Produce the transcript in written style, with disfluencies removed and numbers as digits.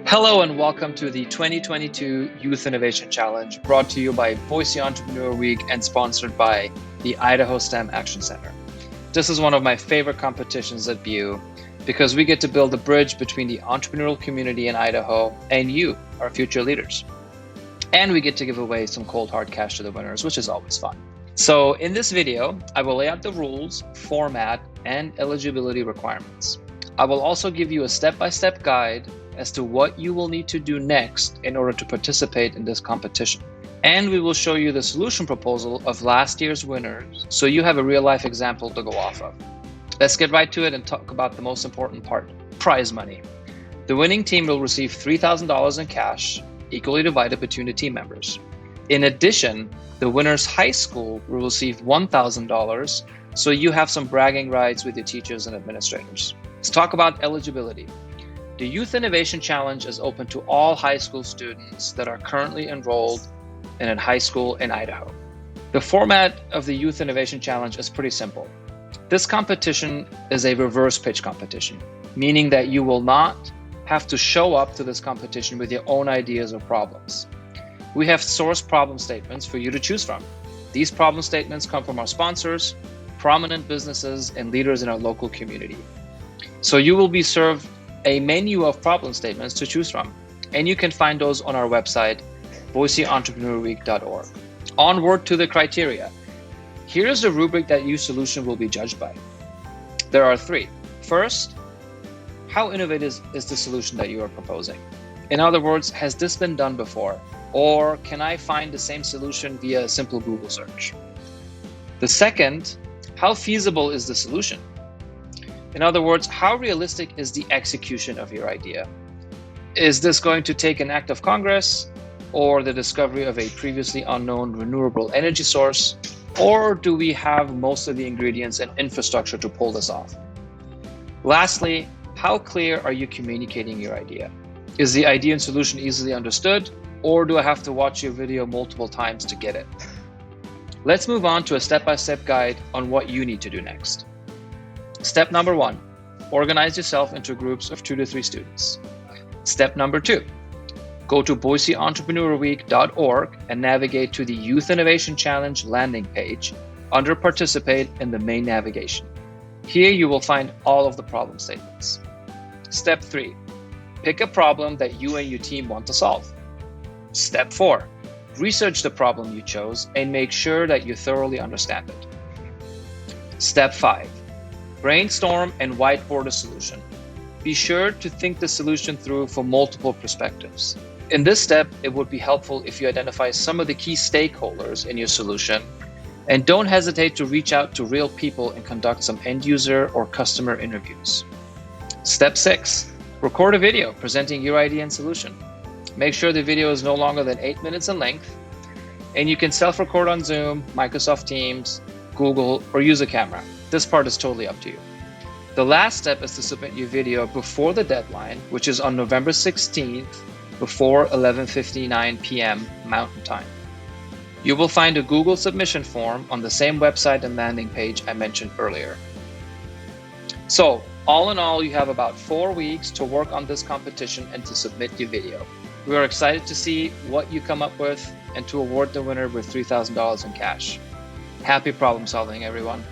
Hello and welcome to the 2022 Youth Innovation Challenge, brought to you by Boise Entrepreneur Week and sponsored by the Idaho STEM Action Center. This is one of my favorite competitions at BU because we get to build a bridge between the entrepreneurial community in Idaho and you, our future leaders. And we get to give away some cold hard cash to the winners, which is always fun. So in this video, I will lay out the rules, format, and eligibility requirements. I will also give you a step-by-step guide as to what you will need to do next in order to participate in this competition. And we will show you the solution proposal of last year's winners, so you have a real-life example to go off of. Let's get right to it and talk about the most important part, prize money. The winning team will receive $3,000 in cash, equally divided between the team members. In addition, the winner's high school will receive $1,000, so you have some bragging rights with your teachers and administrators. Let's talk about eligibility. The Youth Innovation Challenge is open to all high school students that are currently enrolled in a high school in Idaho. The format of the Youth Innovation Challenge is pretty simple. This competition is a reverse pitch competition, meaning that you will not have to show up to this competition with your own ideas or problems. We have sourced problem statements for you to choose from. These problem statements come from our sponsors, prominent businesses, and leaders in our local community. So you will be served a menu of problem statements to choose from, and you can find those on our website, boiseentrepreneur.org. Onward to the criteria. Here is the rubric that your solution will be judged by. There are three. First, how innovative is the solution that you are proposing? In other words, has this been done before? Or can I find the same solution via a simple Google search? The second, how feasible is the solution? In other words, how realistic is the execution of your idea? Is this going to take an act of Congress or the discovery of a previously unknown renewable energy source? Or do we have most of the ingredients and infrastructure to pull this off? Lastly, how clear are you communicating your idea? Is the idea and solution easily understood, or do I have to watch your video multiple times to get it? Let's move on to a step-by-step guide on what you need to do next. Step number 1, organize yourself into groups of 2 to 3 students. Step number 2, go to boiseentrepreneur.org and navigate to the Youth Innovation Challenge landing page under Participate in the main navigation. Here you will find all of the problem statements. Step 3, pick a problem that you and your team want to solve. Step 4, research the problem you chose and make sure that you thoroughly understand it. Step 5, brainstorm and whiteboard a solution. Be sure to think the solution through from multiple perspectives. In this step, it would be helpful if you identify some of the key stakeholders in your solution, and don't hesitate to reach out to real people and conduct some end user or customer interviews. Step 6, record a video presenting your idea and solution. Make sure the video is no longer than 8 minutes in length, and you can self-record on Zoom, Microsoft Teams, Google, or use a camera. This part is totally up to you. The last step is to submit your video before the deadline, which is on November 16th, before 11:59 p.m. Mountain Time. You will find a Google submission form on the same website and landing page I mentioned earlier. So, all in all, you have about 4 weeks to work on this competition and to submit your video. We are excited to see what you come up with and to award the winner with $3,000 in cash. Happy problem solving, everyone.